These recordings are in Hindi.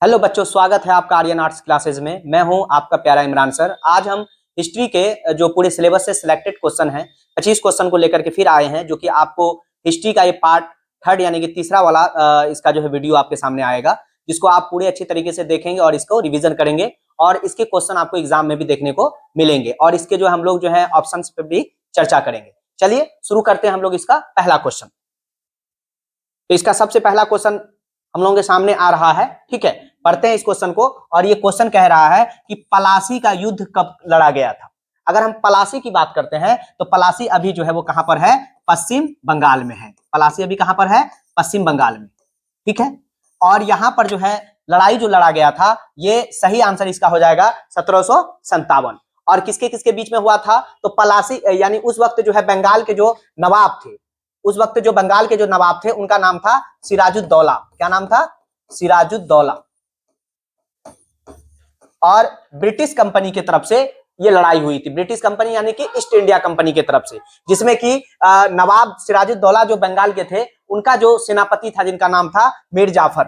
हेलो बच्चों, स्वागत है आपका आर्यन आर्ट्स क्लासेज में। मैं हूं आपका प्यारा इमरान सर। आज हम हिस्ट्री के जो पूरे सिलेबस से सिलेक्टेड क्वेश्चन हैं 25 क्वेश्चन को लेकर के फिर आए हैं, जो कि आपको हिस्ट्री का ये पार्ट थर्ड यानी कि तीसरा वाला इसका जो है वीडियो आपके सामने आएगा, जिसको आप पूरे अच्छी तरीके से देखेंगे और इसको रिविजन करेंगे और इसके क्वेश्चन आपको एग्जाम में भी देखने को मिलेंगे और इसके जो हम लोग जो है ऑप्शन पे भी चर्चा करेंगे। चलिए शुरू करते हैं हम लोग इसका पहला क्वेश्चन। तो इसका सबसे पहला क्वेश्चन हम लोगों के सामने आ रहा है, ठीक है। पढ़ते हैं इस क्वेश्चन को। और ये क्वेश्चन कह रहा है कि पलासी का युद्ध कब लड़ा गया था। अगर हम पलासी की बात करते हैं तो पलासी अभी जो है वो कहां पर है? पश्चिम बंगाल में है। पलासी अभी कहां पर है? पश्चिम बंगाल में, ठीक है। और यहां पर जो है लड़ाई जो लड़ा गया था, ये सही आंसर इसका हो जाएगा 1757। और किसके किसके बीच में हुआ था? तो पलासी यानी उस वक्त जो है बंगाल के जो नवाब थे, उस वक्त जो बंगाल के जो नवाब थे उनका नाम था सिराजुद्दौला। क्या नाम था? सिराजुद्दौला। और ब्रिटिश कंपनी की तरफ से ये लड़ाई हुई थी। ब्रिटिश कंपनी यानी कि ईस्ट इंडिया कंपनी की तरफ से, जिसमें कि नवाब सिराजुद्दौला जो बंगाल के थे, उनका जो सेनापति था जिनका नाम था मीर जाफर।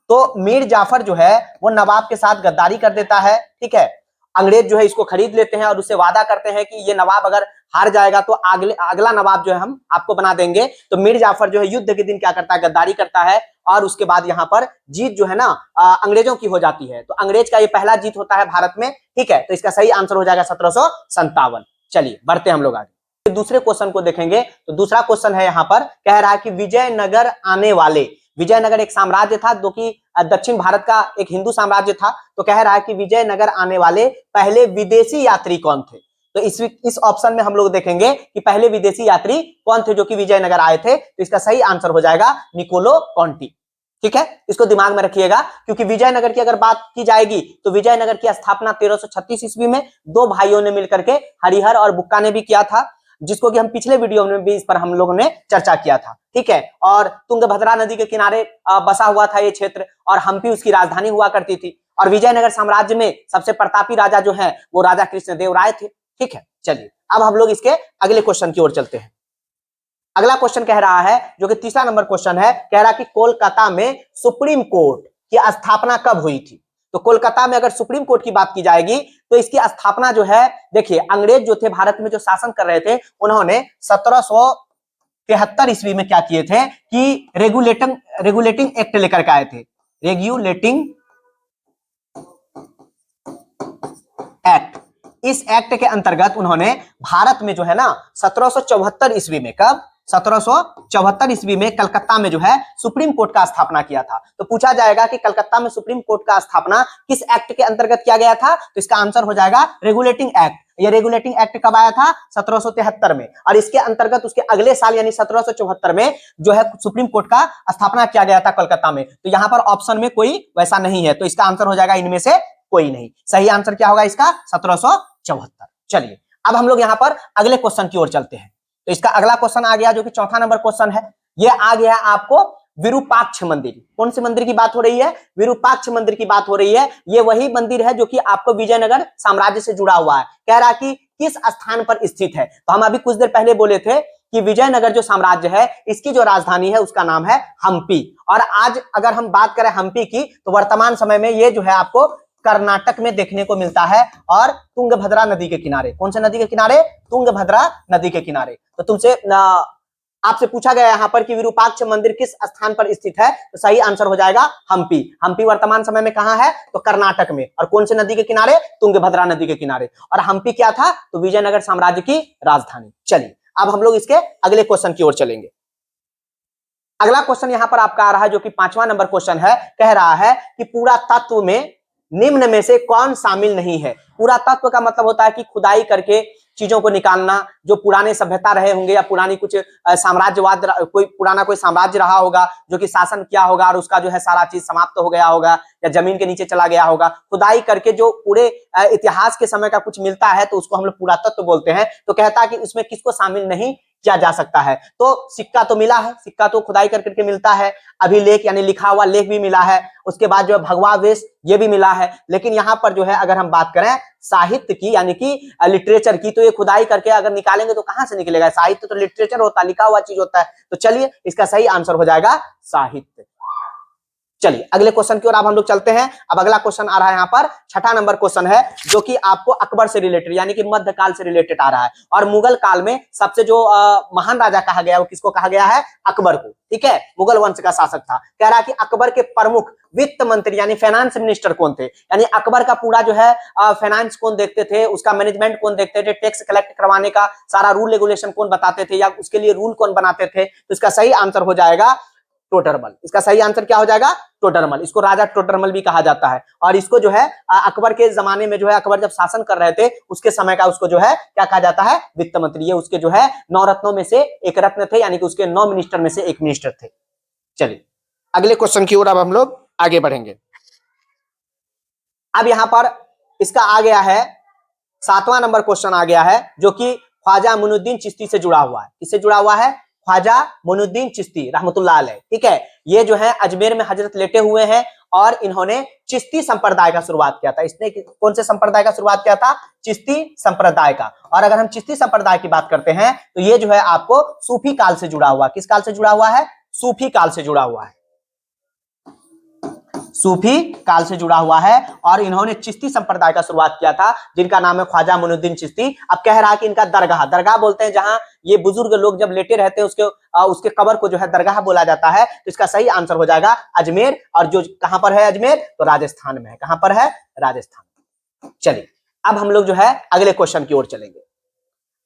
तो मीर जाफर जो है वो नवाब के साथ गद्दारी कर देता है, ठीक है। अंग्रेज जो है इसको खरीद लेते हैं और उससे वादा करते हैं कि ये नवाब अगर हार जाएगा तो अगला नवाब जो है हम आपको बना देंगे। तो मीर जाफर जो है युद्ध के दिन क्या करता है? गद्दारी करता है और उसके बाद यहाँ पर जीत जो है ना अंग्रेजों की हो जाती है। तो अंग्रेज का ये पहला जीत होता है भारत में, ठीक है। तो इसका सही आंसर हो जाएगा 1757। चलिए बढ़ते हैं हम लोग आगे। दूसरे क्वेश्चन को देखेंगे। तो दूसरा क्वेश्चन है यहाँ पर, कह रहा है कि विजयनगर आने वाले, विजयनगर एक साम्राज्य था जो कि दक्षिण भारत का एक हिंदू साम्राज्य था। तो कह रहा है कि विजयनगर आने वाले पहले विदेशी यात्री कौन थे? तो इस ऑप्शन में हम लोग देखेंगे कि पहले विदेशी यात्री कौन थे जो कि विजयनगर आए थे। तो इसका सही आंसर हो जाएगा निकोलो कॉन्टी, ठीक है। इसको दिमाग में रखिएगा, क्योंकि विजयनगर की अगर बात की जाएगी तो विजयनगर की स्थापना 1336 ईस्वी में दो भाइयों ने मिलकर के, हरिहर और बुक्का ने भी किया था, जिसको कि हम पिछले वीडियो में भी इस पर हम लोगों ने चर्चा किया था, ठीक है। और तुंगभद्रा नदी के किनारे बसा हुआ था ये क्षेत्र और हम्पी उसकी राजधानी हुआ करती थी। और विजयनगर साम्राज्य में सबसे प्रतापी राजा जो है वो राजा कृष्णदेव राय थे, ठीक है। चलिए अब हम लोग इसके अगले क्वेश्चन की ओर चलते हैं। अगला क्वेश्चन कह रहा है, जो कि तीसरा नंबर क्वेश्चन है, कह रहा है कि कोलकाता में सुप्रीम कोर्ट की स्थापना कब हुई थी? तो कोलकाता में अगर सुप्रीम कोर्ट की बात की जाएगी तो इसकी स्थापना जो है, देखिए अंग्रेज जो थे भारत में जो शासन कर रहे थे, उन्होंने 1773 ईस्वी में क्या किए थे कि रेगुलेटिंग एक्ट लेकर के आए थे। Regulating act. इस एक्ट के अंतर्गत उन्होंने भारत में जो है ना 1774 ईस्वी में, कब? 1774 ईस्वी में कलकत्ता में जो है सुप्रीम कोर्ट का स्थापना किया था। तो पूछा जाएगा कि कलकत्ता में सुप्रीम कोर्ट का स्थापना किस एक्ट के अंतर्गत किया गया था? तो इसका आंसर हो जाएगा रेगुलेटिंग एक्ट। ये रेगुलेटिंग एक्ट कब आया था? 1773 में। और इसके अंतर्गत उसके अगले साल यानी 1774 में जो है सुप्रीम कोर्ट का स्थापना किया गया था कलकत्ता में। तो यहां पर ऑप्शन में कोई वैसा नहीं है, तो इसका आंसर हो जाएगा इनमें से कोई नहीं। सही आंसर क्या होगा इसका? 1774। चलिए अब हम लोग यहां पर अगले क्वेश्चन की ओर चलते हैं। तो इसका अगला क्वेश्चन आ गया, जो कि चौथा नंबर क्वेश्चन है। ये आ गया आपको विरूपाक्ष मंदिर। कौन से मंदिर की बात हो रही है? विरूपाक्ष मंदिर की बात हो रही है। ये वही मंदिर है जो कि आपको विजयनगर साम्राज्य से जुड़ा हुआ है। कह रहा कि किस स्थान पर स्थित है? तो हम अभी कुछ देर पहले बोले थे कि विजयनगर जो साम्राज्य है, इसकी जो राजधानी है उसका नाम है हम्पी। और आज अगर हम बात करें हम्पी की, तो वर्तमान समय में ये जो है आपको कर्नाटक में देखने को मिलता है और तुंगभद्रा नदी के किनारे। कौन से नदी के किनारे? तुंगभद्रा नदी के किनारे। तो तुमसे आपसे पूछा गया यहाँ पर कि विरूपाक्ष मंदिर किस स्थान पर स्थित है? तो सही आंसर हो जाएगा हम्पी। हम्पी वर्तमान समय में कहां है? तो कर्नाटक में। और कौन से नदी के किनारे? तुंगभद्रा नदी के किनारे। और हम्पी क्या था? तो विजयनगर साम्राज्य की राजधानी। चलिए अब हम लोग इसके अगले क्वेश्चन की ओर चलेंगे। अगला क्वेश्चन यहां पर आपका आ रहा है, जो कि 5वां नंबर क्वेश्चन है। कह रहा है कि पुरातत्व में निम्न में से कौन शामिल नहीं है? पुरातत्व का मतलब होता है कि खुदाई करके चीजों को निकालना, जो पुराने सभ्यता रहे होंगे या पुरानी कुछ साम्राज्यवाद, कोई साम्राज्य रहा होगा जो कि शासन किया होगा और उसका जो है सारा चीज समाप्त हो गया होगा या जमीन के नीचे चला गया होगा। खुदाई करके जो पूरे इतिहास के समय का कुछ मिलता है तो उसको हम लोग पुरातत्व बोलते हैं। तो कहता है कि उसमें किसको शामिल नहीं किया जा सकता है? तो सिक्का तो मिला है, सिक्का तो खुदाई करके मिलता है। अभिलेख यानी लिखा हुआ लेख भी मिला है। उसके बाद जो है भगवावेश ये भी मिला है। लेकिन यहाँ पर जो है अगर हम बात करें साहित्य की यानी कि लिटरेचर की, तो ये खुदाई करके अगर निकालेंगे तो कहां से निकलेगा? साहित्य तो लिटरेचर होता है, लिखा हुआ चीज होता है। तो चलिए इसका सही आंसर हो जाएगा साहित्य। चलिए अगले क्वेश्चन की ओर अब हम लोग चलते हैं। अब अगला क्वेश्चन आ रहा है यहाँ पर, छठा नंबर क्वेश्चन है, जो कि आपको अकबर से रिलेटेड यानी कि मध्यकाल से रिलेटेड आ रहा है। और मुगल काल में सबसे जो महान राजा कहा गया, वो किसको कहा गया है? अकबर को। ठीक है, मुगल वंश का शासक था। कह रहा है कि अकबर के प्रमुख वित्त मंत्री यानी फाइनेंस मिनिस्टर कौन थे, यानी अकबर का पूरा जो है फाइनेंस कौन देखते थे, उसका मैनेजमेंट कौन देखते थे, टैक्स कलेक्ट करवाने का सारा रूल रेगुलेशन कौन बताते थे, या उसके लिए रूल कौन बनाते थे। तो इसका सही आंसर हो जाएगा टोडरमल। इसका सही आंसर क्या हो जाएगा? टोडरमल। इसको राजा टोडरमल भी कहा जाता है। और इसको जो है अकबर के जमाने में जो है, अकबर जब शासन कर रहे थे उसके समय का उसको जो है क्या कहा जाता है? वित्त मंत्री। ये उसके जो है 9 रत्नों में से एक रत्न थे, यानी कि उसके 9 मिनिस्टर में से एक मिनिस्टर थे। चलिए अगले क्वेश्चन की ओर अब हम लोग आगे बढ़ेंगे। अब यहां पर इसका आ गया है 7वां नंबर क्वेश्चन आ गया है, जो कि ख्वाजा मुइनुद्दीन चिश्ती से जुड़ा हुआ है। किससे जुड़ा हुआ है? ख्वाजा मुइनुद्दीन चिश्ती रहमतुल्लाह अलैह। ठीक है, ये जो है अजमेर में हजरत लेटे हुए हैं और इन्होंने चिश्ती संप्रदाय का शुरुआत किया था। इसने कौन से संप्रदाय का शुरुआत किया था? चिश्ती संप्रदाय का। और अगर हम चिश्ती संप्रदाय की बात करते हैं तो ये जो है आपको सूफी काल से जुड़ा हुआ। किस काल से जुड़ा हुआ है? सूफी काल से जुड़ा हुआ है। सूफी काल से जुड़ा हुआ है और इन्होंने चिश्ती संप्रदाय का शुरुआत किया था, जिनका नाम है ख्वाजा मुइनुद्दीन चिश्ती। अब कह रहा है कि इनका दरगाह, दरगाह बोलते हैं जहां ये बुजुर्ग लोग जब लेटे रहते हैं उसके कब्र को जो है दरगाह बोला जाता है। तो इसका सही आंसर हो जाएगा अजमेर। और जो कहां पर है अजमेर? तो राजस्थान में है। कहां पर है? राजस्थान। चलिए अब हम लोग जो है अगले क्वेश्चन की ओर चलेंगे।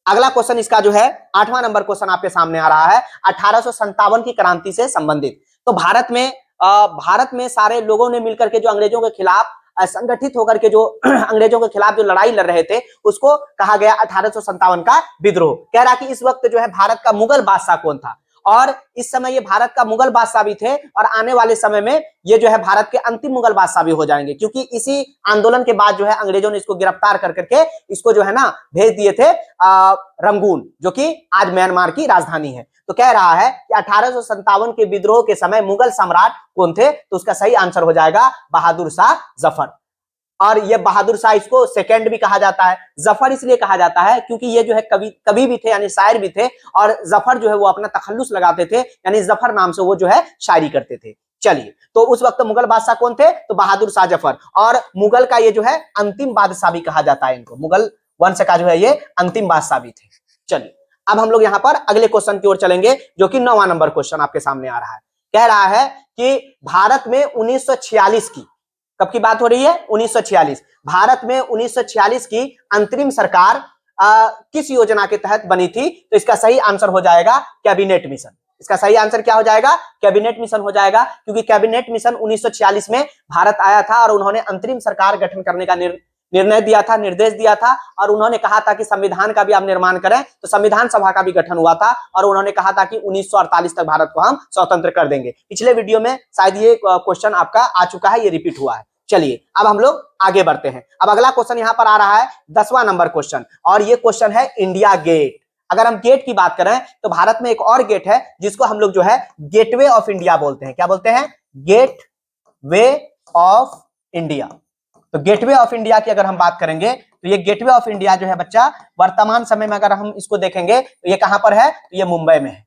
अगला क्वेश्चन इसका जो है 8वां नंबर क्वेश्चन आपके सामने आ रहा है, 1857 की क्रांति से संबंधित। तो भारत में सारे लोगों ने मिलकर के जो अंग्रेजों के खिलाफ संगठित होकर के जो अंग्रेजों के खिलाफ जो लड़ाई लड़ रहे थे, उसको कहा गया 1857 का विद्रोह। कह रहा कि इस वक्त जो है भारत का मुगल बादशाह कौन था, और इस समय ये भारत का मुगल बादशाह भी थे और आने वाले समय में ये जो है भारत के अंतिम मुगल बादशाह भी हो जाएंगे, क्योंकि इसी आंदोलन के बाद जो है अंग्रेजों ने इसको गिरफ्तार कर करके इसको जो है ना भेज दिए थे रंगून, जो कि आज म्यांमार की राजधानी है। तो कह रहा है कि 1857 के विद्रोह के समय मुगल सम्राट कौन थे? तो उसका सही आंसर हो जाएगा बहादुर शाह जफर। और ये बहादुर शाह, इसको सेकंड भी कहा जाता है। जफर इसलिए कहा जाता है क्योंकि ये जो है कवि भी थे, यानी शायर भी थे, और जफर जो है वो अपना तखल्लुस लगाते थे, यानी जफर नाम से वो जो है शायरी करते थे। चलिए, तो उस वक्त मुगल बादशाह कौन थे? तो बहादुर शाह जफर। और मुगल का ये जो है अंतिम बादशाह भी कहा जाता है इनको, मुगल वंश का जो है ये अंतिम बादशाह भी थे। चलिए अब हम लोग यहाँ पर अगले क्वेश्चन की ओर चलेंगे, जो कि 9वां नंबर क्वेश्चन आपके सामने आ रहा है। कह रहा है कि भारत में 1946 की, कब की बात हो रही है? 1946। भारत में 1946 की अंतरिम सरकार किस योजना के तहत बनी थी? तो इसका सही आंसर हो जाएगा कैबिनेट मिशन। इसका सही आंसर क्या हो जाएगा? कैबिनेट मिशन हो जाएगा, क्योंकि कैबिनेट मिशन 1946 में भारत आया था और उन्होंने अंतरिम सरकार गठन करने का निर्णय दिया था, निर्देश दिया था। और उन्होंने कहा था कि संविधान का भी आप निर्माण करें। तो संविधान सभा का भी गठन हुआ था और उन्होंने कहा था कि 1948 तक भारत को हम स्वतंत्र कर देंगे। पिछले वीडियो में शायद ये क्वेश्चन आपका आ चुका है, ये रिपीट हुआ है। चलिए अब हम लोग आगे बढ़ते हैं। अब अगला क्वेश्चन यहां पर आ रहा है 10वां नंबर क्वेश्चन, और ये क्वेश्चन है इंडिया गेट। अगर हम गेट की बात करें तो भारत में एक और गेट है जिसको हम लोग जो है गेटवे ऑफ इंडिया बोलते हैं। क्या बोलते हैं? Gateway of India. तो गेटवे ऑफ इंडिया की अगर हम बात करेंगे तो ये गेटवे ऑफ इंडिया जो है बच्चा, वर्तमान समय में अगर हम इसको देखेंगे तो ये कहां पर है? तो ये मुंबई में है।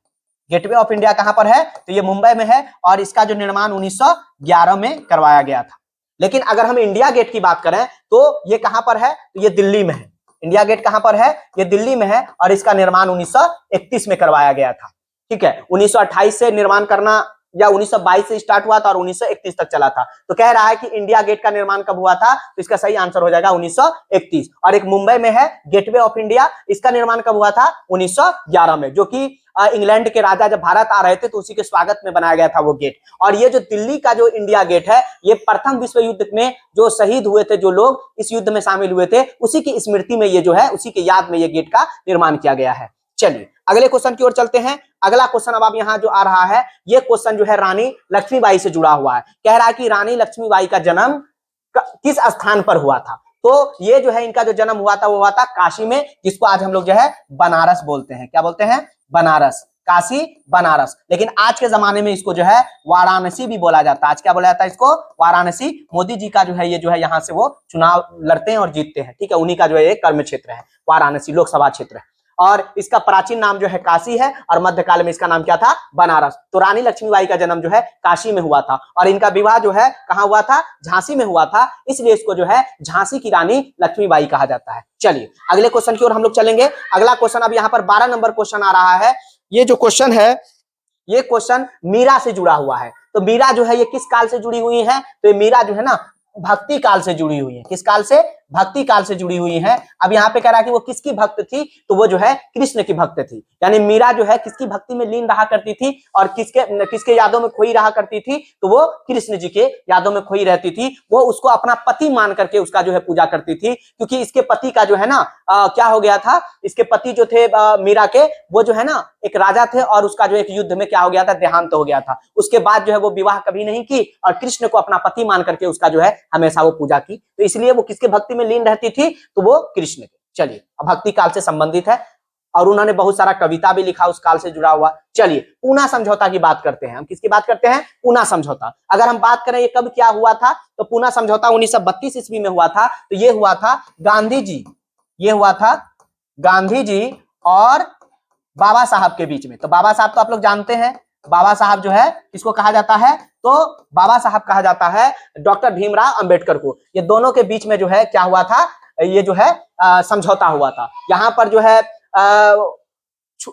गेटवे ऑफ इंडिया कहां पर है? तो ये मुंबई में है, और इसका जो निर्माण 1911 में करवाया गया था। लेकिन अगर हम इंडिया गेट की बात करें तो ये कहां पर है? तो ये दिल्ली में है। इंडिया गेट कहां पर है? ये दिल्ली में है, और इसका निर्माण 1931 में करवाया गया था। ठीक है, 1928 से निर्माण करना, या 1922 से स्टार्ट हुआ था और 1931 तक चला था। तो कह रहा है कि इंडिया गेट का निर्माण कब हुआ था? तो इसका सही आंसर हो जाएगा 1931। और एक मुंबई में है गेटवे ऑफ इंडिया, इसका निर्माण कब हुआ था? 1911 में, जो कि इंग्लैंड के राजा जब भारत आ रहे थे तो उसी के स्वागत में बनाया गया था वो गेट। और ये जो दिल्ली का जो इंडिया गेट है, ये प्रथम विश्व युद्ध में जो शहीद हुए थे, जो लोग इस युद्ध में शामिल हुए थे, उसी की स्मृति में ये जो है, उसी के याद में ये गेट का निर्माण किया गया है। चलिए अगले क्वेश्चन की ओर चलते हैं। अगला क्वेश्चन अब आप यहाँ जो आ रहा है, ये क्वेश्चन जो है रानी लक्ष्मीबाई से जुड़ा हुआ है। कह रहा है कि रानी लक्ष्मीबाई का जन्म किस स्थान पर हुआ था? तो ये जो है इनका जो जन्म हुआ था वो हुआ था काशी में, जिसको आज हम लोग जो है बनारस बोलते हैं। क्या बोलते हैं? बनारस, काशी, बनारस। लेकिन आज के जमाने में इसको जो है वाराणसी भी बोला जाता है। आज क्या बोला जाता है इसको? वाराणसी। मोदी जी का जो है ये जो है यहाँ से वो चुनाव लड़ते हैं और जीतते हैं। ठीक है, उन्हीं का जो है कर्म क्षेत्र है वाराणसी, लोकसभा क्षेत्र है। और इसका प्राचीन नाम जो है काशी है और मध्यकाल में इसका नाम क्या था, बनारस। तो रानी लक्ष्मीबाई का जन्म जो है काशी में हुआ था और इनका विवाह जो है कहां हुआ था, झांसी में हुआ था, इसलिए इसको जो है झांसी की रानी लक्ष्मीबाई कहा जाता है। चलिए अगले क्वेश्चन की ओर हम लोग चलेंगे। अगला क्वेश्चन अब यहाँ पर 12 नंबर क्वेश्चन आ रहा है। ये जो क्वेश्चन है ये क्वेश्चन मीरा से जुड़ा हुआ है। तो मीरा जो है ये किस काल से जुड़ी हुई है, तो ये मीरा जो है ना भक्ति काल से जुड़ी हुई है। किस काल से, भक्ति काल से जुड़ी हुई है। अब यहाँ पे कह रहा है कि वो किसकी भक्त थी, तो वो जो है कृष्ण की भक्त थी। यानी मीरा जो है किसकी भक्ति में लीन रहा करती थी और किसके यादों में खोई रहा करती थी, तो वो कृष्ण जी के यादों में खोई रहती थी। वो उसको अपना पति मान करके उसका जो है पूजा करती थी, क्योंकि इसके पति का जो है ना क्या हो गया था, इसके पति जो थे मीरा के, वो जो है ना एक राजा थे और उसका जो एक युद्ध में क्या हो गया था, देहांत हो गया था। उसके बाद जो है वो विवाह कभी नहीं की और कृष्ण को अपना पति मान करके उसका जो है हमेशा वो पूजा की। तो इसलिए वो किसके भक्ति में लीन रहती थी, तो वो कृष्ण के। चलिए अब भक्ति काल से संबंधित है और उन्होंने बहुत सारा कविता भी लिखा उस काल से जुड़ा हुआ। चलिए पूना समझौता की बात करते हैं। हम किसकी बात करते हैं, पूना समझौता। अगर हम बात करें ये कब क्या हुआ था, तो पूना समझौता 1932 ईस्वी में हुआ था। तो ये हुआ था गांधी जी, ये हुआ था गांधी जी और बाबा साहब के बीच में। तो बाबा साहब तो आप लोग जानते हैं, बाबा साहब जो है किसको कहा जाता है, तो बाबा साहब कहा जाता है डॉक्टर भीमराव अंबेडकर को। ये दोनों के बीच में जो है क्या हुआ था, ये जो है समझौता हुआ था। यहाँ पर जो है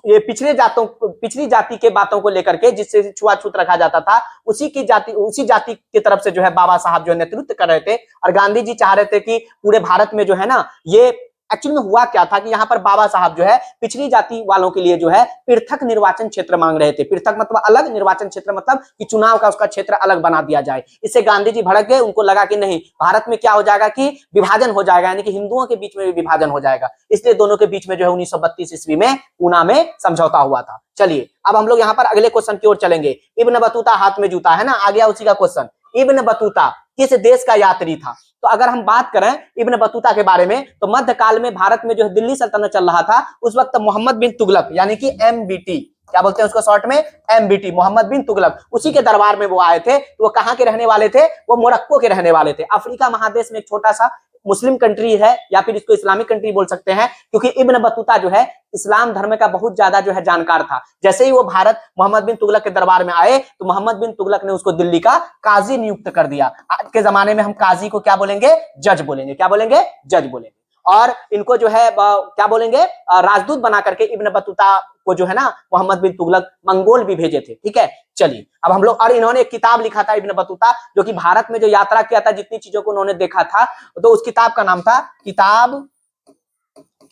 ये पिछड़ी जाति के बातों को लेकर के जिससे छुआछूत रखा जाता था, उसी जाति की तरफ से जो है बाबा साहब जो है नेतृत्व कर रहे थे। और गांधी जी चाह रहे थे कि पूरे भारत में जो है ना, ये एक्चुअली में हुआ क्या था कि यहाँ पर बाबा साहब जो है पिछड़ी जाति वालों के लिए जो है पृथक निर्वाचन क्षेत्र मांग रहे थे। पृथक मतलब अलग, निर्वाचन क्षेत्र मतलब कि चुनाव का उसका क्षेत्र अलग बना दिया जाए। इससे गांधी जी भड़क गए। उनको लगा कि नहीं, भारत में क्या हो जाएगा कि विभाजन हो जाएगा, यानी कि हिंदुओं के बीच में भी विभाजन हो जाएगा। इसलिए दोनों के बीच में जो है 1932 ईस्वी में पूना में समझौता हुआ था। चलिए अब हम लोग यहाँ पर अगले क्वेश्चन की ओर चलेंगे। इब्न बतूता हाथ में जूता है ना, आ गया उसी का क्वेश्चन। इब्न बतूता किस देश का यात्री था? तो अगर हम बात करें इब्न बतूता के बारे में, तो मध्यकाल में भारत में जो है दिल्ली सल्तनत चल रहा था। उस वक्त मोहम्मद बिन तुगलक यानी कि MBT, क्या बोलते हैं उसको शॉर्ट में, MBT, मोहम्मद बिन तुगलक, उसी के दरबार में वो आए थे। तो वो कहाँ के रहने वाले थे, वो मोरक्को के रहने वाले थे। अफ्रीका महादेश में एक छोटा सा मुस्लिम कंट्री है, या फिर इसको इस्लामिक कंट्री बोल सकते हैं, क्योंकि इब्न बतूता जो है इस्लाम धर्म का बहुत ज्यादा जो है जानकार था। जैसे ही वो भारत मोहम्मद बिन तुगलक के दरबार में आए, तो मोहम्मद बिन तुगलक ने उसको दिल्ली का काजी नियुक्त कर दिया। आज के जमाने में हम काजी को क्या बोलेंगे, जज बोलेंगे। क्या बोलेंगे, जज बोलेंगे। और इनको जो है क्या बोलेंगे, राजदूत बना करके इब्न बतूता को जो है ना मोहम्मद बिन तुगलक मंगोल भी भेजे थे। ठीक है, चलिए अब हम लोग, और इन्होंने एक किताब लिखा था इब्न बतूता, जो कि भारत में जो यात्रा किया था, जितनी चीजों को उन्होंने देखा था, तो उस किताब का नाम था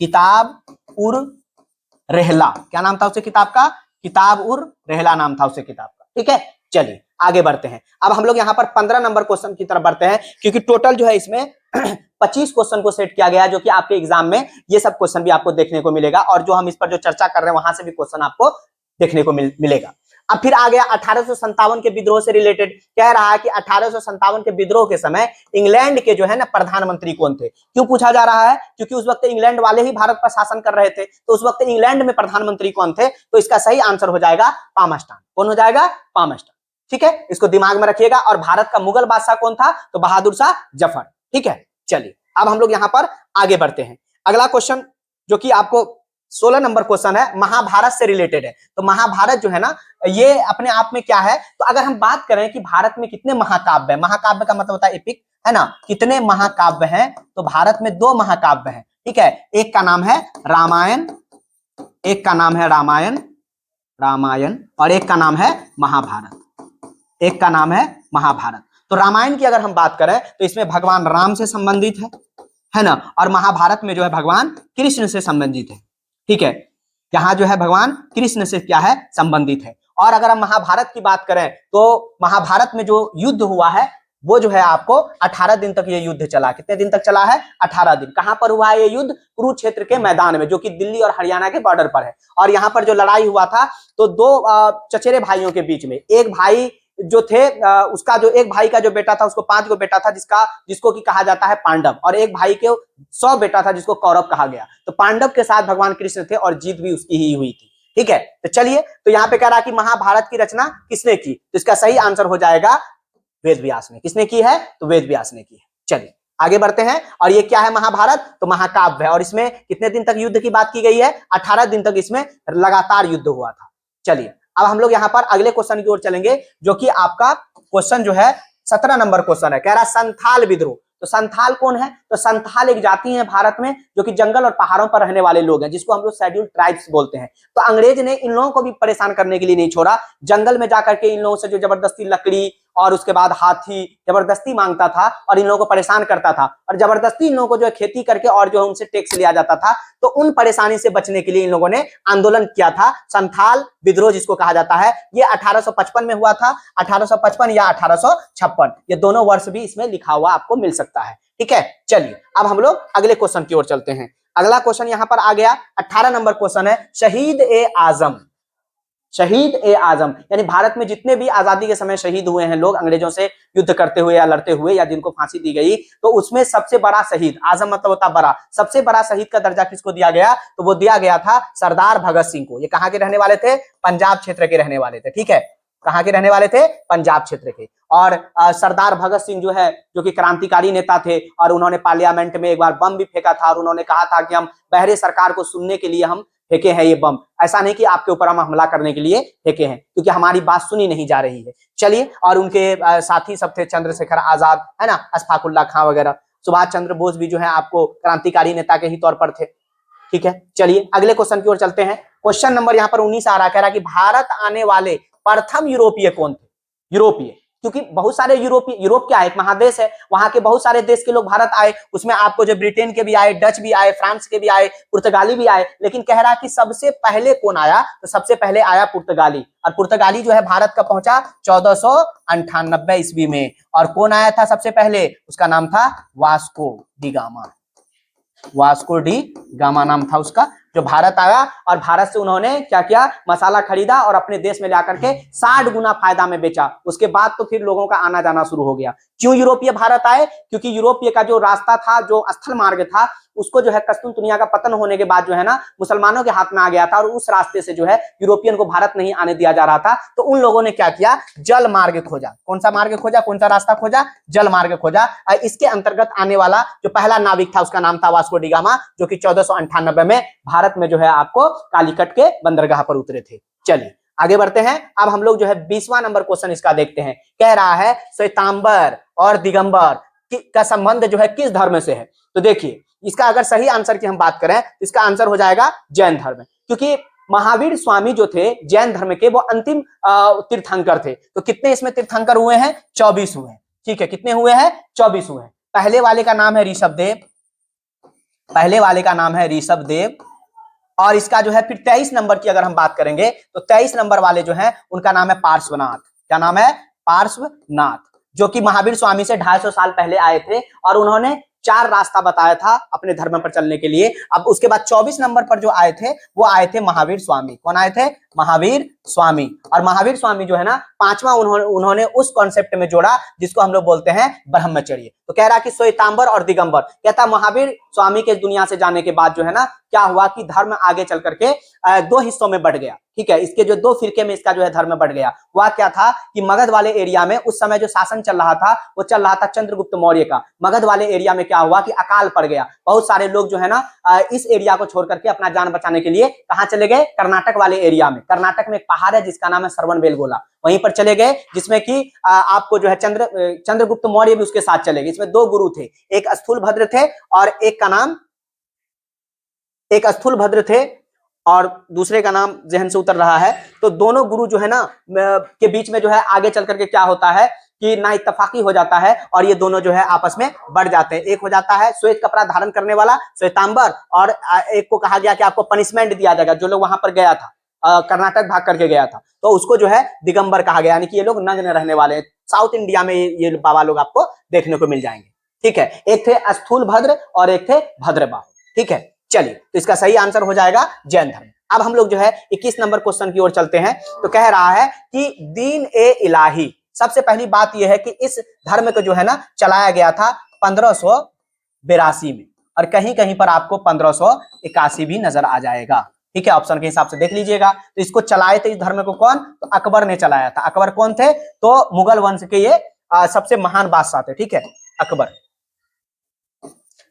किताब उर रहला। क्या नाम था उसे किताब का, किताब उर रहला नाम था उसे किताब का। ठीक है, चलिए आगे बढ़ते हैं। अब हम लोग यहाँ पर 15 नंबर क्वेश्चन की तरफ बढ़ते हैं, क्योंकि टोटल जो है इसमें 25 क्वेश्चन को सेट किया गया है, जो कि आपके एग्जाम में ये सब क्वेश्चन भी आपको देखने को मिलेगा, और जो हम इस पर जो चर्चा कर रहे हैं वहां से भी क्वेश्चन आपको देखने को मिलेगा। अब फिर आ गया 1857 के विद्रोह से रिलेटेड। कह रहा है कि 1857 के विद्रोह के समय इंग्लैंड के जो है ना प्रधानमंत्री कौन थे? क्यों पूछा जा रहा है? क्योंकि उस वक्त इंग्लैंड वाले ही भारत पर शासन कर रहे थे। तो उस वक्त इंग्लैंड में प्रधानमंत्री कौन थे? तो इसका सही आंसर हो जाएगा पामस्टान। कौन हो जाएगा? पामस्टान। ठीक है, इसको दिमाग में रखिएगा। और भारत का मुगल बादशाह कौन था? तो बहादुर शाह जफर। ठीक है, चलिए अब हम लोग यहाँ पर आगे बढ़ते हैं। अगला क्वेश्चन जो कि आपको 16 नंबर क्वेश्चन है, महाभारत से रिलेटेड है। तो महाभारत जो है ना, ये अपने आप में क्या है? तो अगर हम बात करें कि भारत में कितने महाकाव्य है, महाकाव्य का मतलब होता है एपिक, है ना, कितने महाकाव्य हैं? तो भारत में 2 महाकाव्य हैं। ठीक है, एक का नाम है रामायण, एक का नाम है रामायण और एक का नाम है महाभारत। एक का नाम है महाभारत। तो रामायण की अगर हम बात करें तो इसमें भगवान राम से संबंधित है ना, और महाभारत में जो है भगवान कृष्ण से संबंधित है। ठीक है, यहाँ जो है भगवान कृष्ण से क्या है? संबंधित है। और अगर हम महाभारत की बात करें तो महाभारत में जो युद्ध हुआ है वो जो है आपको 18 दिन तक ये युद्ध चला। कितने दिन तक चला है? 18 दिन। कहां पर हुआ है ये युद्ध? कुरुक्षेत्र के मैदान में, जो कि दिल्ली और हरियाणा के बॉर्डर पर है। और यहाँ पर जो लड़ाई हुआ था, तो 2 चचेरे भाइयों के बीच में, एक भाई जो थे उसका जो एक भाई का जो बेटा था उसको 5 गो बेटा था, जिसको कि कहा जाता है पांडव, और एक भाई के 100 बेटा था जिसको कौरव कहा गया। तो पांडव के साथ भगवान कृष्ण थे और जीत भी उसकी ही हुई थी। ठीक है, तो चलिए, तो यहाँ पे कह रहा कि महाभारत की रचना किसने की? तो इसका सही आंसर हो जाएगा वेद व्यास ने। किसने की है? तो वेद व्यास ने की है। चलिए आगे बढ़ते हैं। और ये क्या है महाभारत, तो महाकाव्य है। और इसमें कितने दिन तक युद्ध की बात की गई है, 18 दिन तक इसमें लगातार युद्ध हुआ था। चलिए अब हम लोग यहाँ पर अगले क्वेश्चन की ओर चलेंगे, जो कि आपका क्वेश्चन जो है 17 नंबर क्वेश्चन है। कह रहा है संथाल विद्रोह। तो संथाल कौन है, तो संथाल एक जाति है भारत में जो कि जंगल और पहाड़ों पर रहने वाले लोग हैं, जिसको हम लोग शेड्यूल्ड ट्राइब्स बोलते हैं। तो अंग्रेज ने इन लोगों को भी परेशान करने के लिए नहीं छोड़ा, जंगल में जाकर के इन लोगों से जो जबरदस्ती लकड़ी और उसके बाद हाथी जबरदस्ती मांगता था और इन लोगों को परेशान करता था, और जबरदस्ती इन लोगों को जो है खेती करके और जो है उनसे टैक्स लिया जाता था। तो उन परेशानी से बचने के लिए इन लोगों ने आंदोलन किया था, संथाल विद्रोह जिसको कहा जाता है। ये 1855 में हुआ था, 1855 या 1856, ये दोनों वर्ष भी इसमें लिखा हुआ आपको मिल सकता है। ठीक है, चलिए अब हम लोग अगले क्वेश्चन की ओर चलते हैं। अगला क्वेश्चन यहां पर आ गया, 18 नंबर क्वेश्चन है, शहीद ए आजम। शहीद ए आजम यानी भारत में जितने भी आजादी के समय शहीद हुए हैं लोग, अंग्रेजों से युद्ध करते हुए या लड़ते हुए या जिनको फांसी दी गई, तो उसमें सबसे बड़ा शहीद, आजम मतलब होता बड़ा, सबसे बड़ा शहीद का दर्जा किसको दिया गया, तो वो दिया गया था सरदार भगत सिंह को। ये कहां के रहने वाले थे, पंजाब क्षेत्र के रहने वाले थे। ठीक है, कहां के रहने वाले थे, पंजाब क्षेत्र के। और सरदार भगत सिंह जो है, जो कि क्रांतिकारी नेता थे, और उन्होंने पार्लियामेंट में एक बार बम भी फेंका था, और उन्होंने कहा था कि हम बहरे सरकार को सुनने के लिए हम फेंके हैं ये बम, ऐसा नहीं कि आपके ऊपर हम हमला करने के लिए फेंके हैं, क्योंकि हमारी बात सुनी नहीं जा रही है। चलिए, और उनके साथी सब थे चंद्रशेखर आजाद, है ना, अशफाकुल्ला खां वगैरह, सुभाष चंद्र बोस भी जो है आपको क्रांतिकारी नेता के ही तौर पर थे। ठीक है, चलिए अगले क्वेश्चन की ओर चलते हैं। क्वेश्चन नंबर यहाँ पर 19 आ रहा, कह रहा कि भारत आने वाले प्रथम यूरोपीय कौन थे, यूरोपीय, क्योंकि बहुत सारे यूरोपीय, यूरोप क्या है, एक महादेश है, वहां के बहुत सारे देश के लोग भारत आए, उसमें आपको जो ब्रिटेन के भी आए, डच भी आए, फ्रांस के भी आए, पुर्तगाली भी आए, लेकिन कह रहा कि सबसे पहले कौन आया, तो सबसे पहले आया पुर्तगाली। और पुर्तगाली जो है भारत का पहुंचा 1498 ईस्वी में। और कौन आया था सबसे पहले, उसका नाम था Vasco D gamma. Vasco D gamma नाम था उसका, जो भारत आया, और भारत से उन्होंने क्या किया, मसाला खरीदा और अपने देश में लाकर के 60 गुना फायदा में बेचा। उसके बाद तो फिर लोगों का आना जाना शुरू हो गया। क्यों यूरोपीय भारत आए, क्योंकि यूरोपीय का जो रास्ता था, जो स्थल मार्ग था, उसको जो है कस्तुनतुनिया का पतन होने के बाद जो है ना मुसलमानों के हाथ में आ गया था, और उस रास्ते से जो है यूरोपियन को भारत नहीं आने दिया जा रहा था। तो उन लोगों ने क्या किया, जल मार्ग खोजा। कौन सा मार्ग खोजा, कौन सा रास्ता खोजा, जल मार्ग खोजा। इसके अंतर्गत आने वाला जो पहला नाविक था उसका नाम था वास्को डी गामा, जो कि 1498 में भारत में जो है आपको कालीकट के बंदरगाह पर उतरे थे। चलिए आगे बढ़ते हैं। अब हम लोग जो है 20वां नंबर क्वेश्चन इसका देखते हैं। कह रहा है श्वेतांबर और दिगंबर का संबंध जो है किस धर्म से है। तो देखिए, इसका अगर सही आंसर की हम बात करें तो इसका आंसर हो जाएगा जैन धर्म, क्योंकि महावीर स्वामी जो थे जैन धर्म के, वो अंतिम तीर्थंकर थे। तो कितने इसमें तीर्थंकर हुए हैं, 24 हुए हैं। ठीक है, कितने हुए हैं, 24 हुए हैं। पहले वाले का नाम है ऋषभ देव, पहले वाले का नाम है ऋषभ देव। और इसका जो है फिर 23 नंबर की अगर हम बात करेंगे तो 23 नंबर वाले जो है उनका नाम है पार्श्वनाथ। क्या नाम है, पार्श्वनाथ, जो कि महावीर स्वामी से 250 साल पहले आए थे, और उन्होंने 4 रास्ता बताया था अपने धर्म पर चलने के लिए। अब उसके बाद 24 नंबर पर जो आए थे वो आए थे महावीर स्वामी। कौन आए थे, महावीर स्वामी। और महावीर स्वामी जो है ना 5वां उन्होंने उस कॉन्सेप्ट में जोड़ा जिसको हम लोग बोलते हैं ब्रह्मचर्य। तो कह रहा कि श्वेतांबर और दिगंबर, कहता महावीर स्वामी के दुनिया से जाने के बाद जो है ना क्या हुआ कि धर्म आगे चल करके 2 हिस्सों में बढ़ गया। ठीक है, इसके जो 2 फिरके में इसका जो है धर्म बढ़ गया। वह क्या था कि मगध वाले एरिया में उस समय जो शासन चल रहा था वो चल रहा था चंद्रगुप्त मौर्य का। मगध वाले एरिया में क्या हुआ कि अकाल पड़ गया, बहुत सारे लोग जो है ना इस एरिया को छोड़ करके अपना जान बचाने के लिए कहां चले गए, कर्नाटक वाले एरिया में। कर्नाटक में एक पहाड़ है जिसका नाम है श्रवणबेलगोला, वहीं पर चले गए, जिसमें कि आपको जो है चंद्रगुप्त मौर्य भी उसके साथ चले गए। इसमें 2 गुरु थे, एक स्थूलभद्र थे और एक का नाम, एक स्थूलभद्र थे और दूसरे का नाम जहन से उतर रहा है। तो दोनों गुरु जो है ना के बीच में जो है आगे चल करके क्या होता है कि ना इत्तफाकी हो जाता है, और ये दोनों जो है आपस में बढ़ जाते हैं। एक हो जाता है श्वेत कपड़ा धारण करने वाला श्वेतांबर, और एक को कहा गया कि आपको पनिशमेंट दिया जाएगा, जो लोग वहां पर गया था, कर्नाटक भाग करके गया था, तो उसको जो है दिगंबर कहा गया, यानी कि ये लोग नग्न रहने वाले हैं। साउथ इंडिया में ये बाबा लोग आपको देखने को मिल जाएंगे। ठीक है, एक थे स्थूलभद्र और एक थे भद्रबाहु। ठीक है, चलिए, तो इसका सही आंसर हो जाएगा जैन धर्म। अब हम लोग जो है 21 नंबर क्वेश्चन की ओर चलते हैं। तो कह रहा है कि दीन ए इलाही, सबसे पहली बात यह है कि इस धर्म को जो है ना चलाया गया था 1582 में, और कहीं कहीं पर आपको 1581 भी नजर आ जाएगा। ठीक है, ऑप्शन के हिसाब से देख लीजिएगा। तो इसको चलाए थे इस धर्म को कौन, तो अकबर ने चलाया था। अकबर कौन थे, तो मुगल वंश के ये सबसे महान बादशाह थे। ठीक है, अकबर।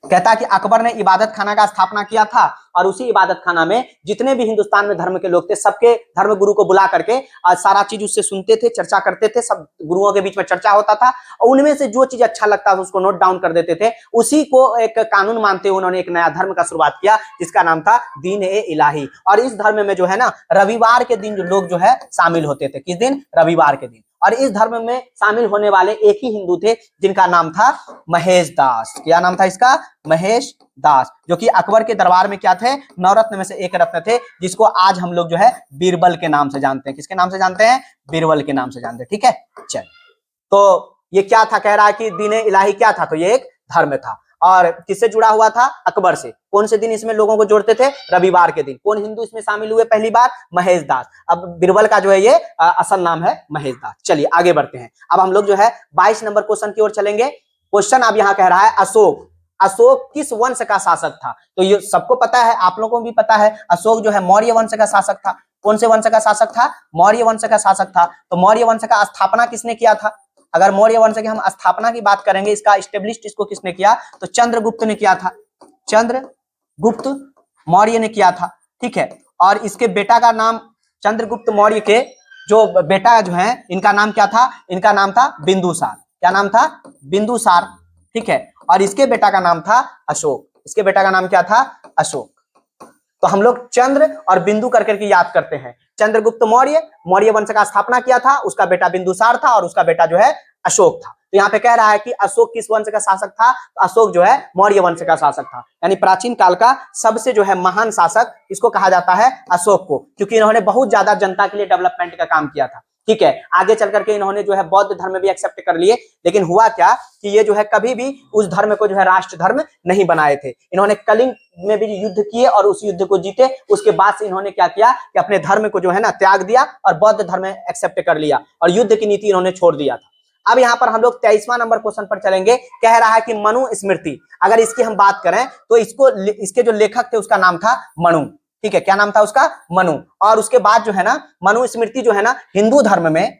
कहता है कि अकबर ने इबादत खाना का स्थापना किया था और उसी इबादत खाना में जितने भी हिंदुस्तान में धर्म के लोग थे सबके धर्म गुरु को बुला करके सारा चीज उससे सुनते थे, चर्चा करते थे, सब गुरुओं के बीच में चर्चा होता था और उनमें से जो चीज अच्छा लगता था उसको नोट डाउन कर देते थे। उसी को एक कानून मानते हुए उन्होंने एक नया धर्म का शुरुआत किया जिसका नाम था दीन ए इलाही। और इस धर्म में जो है ना रविवार के दिन जो लोग जो है शामिल होते थे। किस दिन? रविवार के दिन। और इस धर्म में शामिल होने वाले एक ही हिंदू थे जिनका नाम था महेश दास। क्या नाम था इसका? महेश दास, जो कि अकबर के दरबार में क्या थे? नवरत्न में से एक रत्न थे, जिसको आज हम लोग जो है बीरबल के नाम से जानते हैं। किसके नाम से जानते हैं? बीरबल के नाम से जानते हैं। ठीक है, चल। तो ये क्या था? कह रहा है कि दीन ए इलाही क्या था? तो ये एक धर्म था। और किससे जुड़ा हुआ था? अकबर से। कौन से दिन इसमें लोगों को जोड़ते थे? रविवार के दिन। कौन हिंदू इसमें शामिल हुए पहली बार? महेश दास। अब बीरबल का जो है ये असल नाम है महेश दास। चलिए आगे बढ़ते हैं। अब हम लोग जो है 22 नंबर क्वेश्चन की ओर चलेंगे। क्वेश्चन अब यहाँ कह रहा है अशोक। अशोक किस वंश का शासक था? तो ये सबको पता है, आप लोगों को भी पता है। अशोक जो है मौर्य वंश का शासक था। कौन से वंश का शासक था? मौर्य वंश का शासक था। तो मौर्य वंश का स्थापना किसने किया था? अगर मौर्य वंश की हम स्थापना की बात करेंगे, इसका इस्टेब्लिश्ड इसको किसने किया? तो चंद्रगुप्त ने किया था। चंद्रगुप्त मौर्य ने किया था। ठीक है। और इसके बेटा का नाम, चंद्रगुप्त मौर्य के जो बेटा जो है इनका नाम क्या था? इनका नाम था बिंदुसार। क्या नाम था? बिंदुसार। ठीक है। और इसके बेटा का नाम था अशोक। इसके बेटा का नाम क्या था? अशोक। तो हम लोग चंद्र और बिंदु करके के याद करते हैं। चंद्रगुप्त मौर्य मौर्य वंश का स्थापना किया था, उसका बेटा बिंदुसार था और उसका बेटा जो है अशोक था। तो यहाँ पे कह रहा है कि अशोक किस वंश का शासक था? तो अशोक जो है मौर्य वंश का शासक था। यानी प्राचीन काल का सबसे जो है महान शासक इसको कहा जाता है अशोक को, क्योंकि इन्होंने बहुत ज्यादा जनता के लिए डेवलपमेंट का काम किया था। ठीक है। आगे चल करके इन्होंने जो है बौद्ध धर्म भी एक्सेप्ट कर लिए, लेकिन हुआ क्या कि ये जो है कभी भी उस धर्म को जो है राष्ट्र धर्म नहीं बनाए थे। इन्होंने कलिंग में भी युद्ध किए और उस युद्ध को जीते। उसके बाद से इन्होंने क्या किया कि अपने धर्म को जो है ना त्याग दिया और बौद्ध धर्म एक्सेप्ट कर लिया और युद्ध की नीति इन्होंने छोड़ दिया था। अब यहाँ पर हम लोग 23वां नंबर क्वेश्चन पर चलेंगे। कह रहा है कि मनु स्मृति, अगर इसकी हम बात करें तो इसके जो लेखक थे उसका नाम था मनु। ठीक है। क्या नाम था उसका? मनु। और उसके बाद जो है ना मनु स्मृति जो है ना हिंदू धर्म में,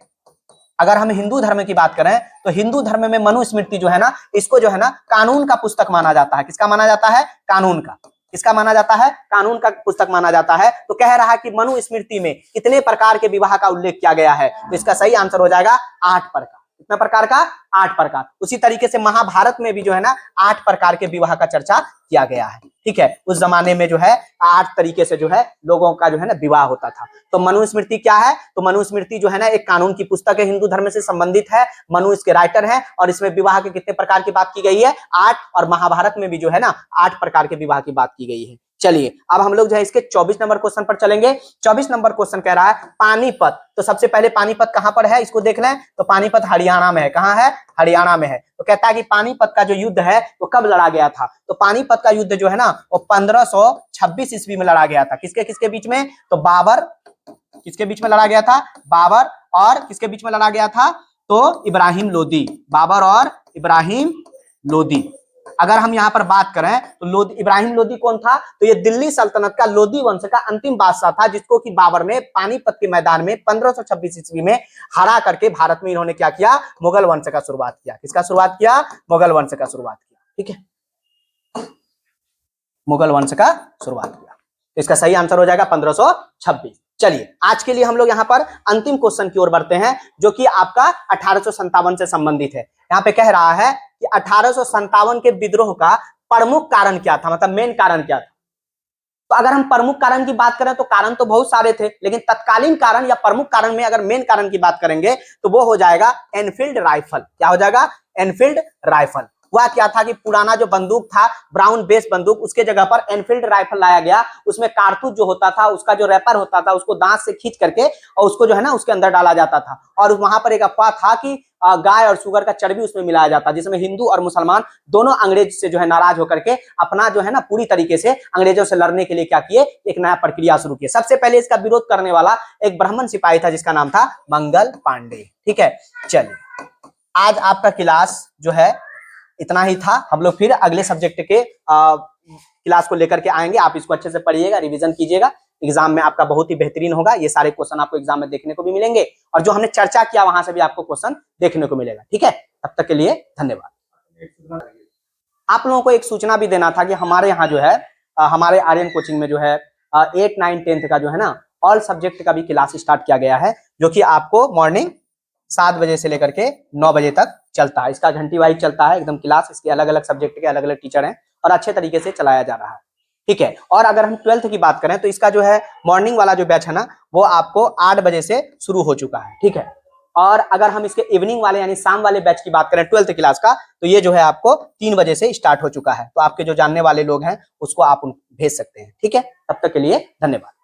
अगर हम हिंदू धर्म की बात करें तो हिंदू धर्म में मनु स्मृति जो है ना इसको जो है ना कानून का पुस्तक माना जाता है। किसका माना जाता है? कानून का। किसका माना जाता है? कानून का पुस्तक माना जाता है। तो कह रहा है कि मनु स्मृति में कितने प्रकार के विवाह का उल्लेख किया गया है? तो इसका सही आंसर हो जाएगा 8 प्रकार। कितना प्रकार का? 8 प्रकार। उसी तरीके से महाभारत में भी जो है ना 8 प्रकार के विवाह का चर्चा किया गया है। ठीक है। उस जमाने में जो है 8 तरीके से जो है लोगों का जो है ना विवाह होता था। तो मनुस्मृति क्या है? तो मनुस्मृति जो है ना एक कानून की पुस्तक है, हिंदू धर्म से संबंधित है। मनु इसके राइटर हैं और इसमें विवाह के कितने प्रकार की बात की गई है? 8। और महाभारत में भी जो है ना 8 प्रकार के विवाह की बात की गई है। चलिए अब हम लोग जो है इसके 24 नंबर क्वेश्चन पर चलेंगे। 24 नंबर क्वेश्चन कह रहा है पानीपत। तो सबसे पहले पानीपत कहां पर है इसको देख लें। तो पानीपत हरियाणा में है। कहां है? हरियाणा में है। तो कहता है कि पानीपत का जो युद्ध है वो कब लड़ा गया था? तो पानीपत का युद्ध जो है ना वो 1526 ईस्वी में लड़ा गया था। किसके किसके बीच में? तो बाबर, किसके बीच में लड़ा गया था? बाबर और किसके बीच में लड़ा गया था? तो इब्राहिम लोदी। बाबर और इब्राहिम लोदी। अगर हम यहाँ पर बात करें तो इब्राहिम लोदी कौन था? तो ये दिल्ली सल्तनत का लोदी वंश का अंतिम बादशाह था, जिसको कि बाबर ने पानीपत के मैदान में 1526 ईस्वी में हरा करके भारत में इन्होंने क्या किया? मुगल वंश का शुरुआत किया। किसका शुरुआत किया? मुगल वंश का शुरुआत किया। ठीक है। मुगल वंश का शुरुआत किया। इसका सही आंसर हो जाएगा 1526। चलिए आज के लिए हम लोग यहाँ पर अंतिम क्वेश्चन की ओर बढ़ते हैं, जो कि आपका 1857 से संबंधित है। यहाँ पे कह रहा है कि 1857 के विद्रोह का प्रमुख कारण क्या था? मतलब मेन कारण क्या था? तो अगर हम प्रमुख कारण की बात करें तो कारण तो बहुत सारे थे, लेकिन तत्कालीन कारण या प्रमुख कारण में अगर मेन कारण की बात करेंगे तो वो हो जाएगा एनफील्ड राइफल। क्या हो जाएगा? Enfield rifle. हुआ क्या था कि पुराना जो बंदूक था ब्राउन बेस बंदूक, उसके जगह पर एनफील्ड राइफल लाया गया। उसमें कारतूस जो होता था, उसका जो रैपर होता था, उसको दांत से खींच करके और उसको जो है ना उसके अंदर डाला जाता था। और वहां पर एक अफवाह था कि गाय और सुगर का चर्बी उसमें मिलाया जाता, जिसमें हिंदू और मुसलमान दोनों अंग्रेज से जो है नाराज होकर के अपना जो है ना पूरी तरीके से अंग्रेजों से लड़ने के लिए क्या किए? एक नया प्रक्रिया शुरू किए। सबसे पहले इसका विरोध करने वाला एक ब्राह्मण सिपाही था जिसका नाम था मंगल पांडे। ठीक है। चलिए आज आपका क्लास जो है इतना ही था। हम लोग फिर अगले सब्जेक्ट के क्लास को लेकर के आएंगे। आप इसको अच्छे से पढ़िएगा, रिवीजन कीजिएगा। एग्जाम में आपका बहुत ही बेहतरीन होगा। ये सारे क्वेश्चन आपको एग्जाम में देखने को भी मिलेंगे और जो हमने चर्चा किया वहां से भी आपको क्वेश्चन देखने को मिलेगा। ठीक है। तब तक के लिए धन्यवाद। आप लोगों को एक सूचना भी देना था कि हमारे यहाँ जो है हमारे आर्यन कोचिंग में जो है 8, 9, 10 का जो है ना ऑल सब्जेक्ट का भी क्लास स्टार्ट किया गया है, जो कि आपको मॉर्निंग 7 बजे से लेकर के 9 बजे तक चलता है। इसका घंटी वाइज चलता है एकदम क्लास, इसके अलग अलग सब्जेक्ट के अलग अलग टीचर हैं और अच्छे तरीके से चलाया जा रहा है, ठीक है। और अगर हम 12th की बात करें तो इसका जो है मॉर्निंग वाला जो बैच है ना वो आपको 8 बजे से शुरू हो चुका है, ठीक है। और अगर हम इसके इवनिंग वाले यानी शाम वाले बैच की बात करें 12th क्लास का, तो ये जो है आपको 3 बजे से स्टार्ट हो चुका है। तो आपके जो जानने वाले लोग हैं उसको आप भेज सकते हैं, ठीक है। तब तक के लिए धन्यवाद।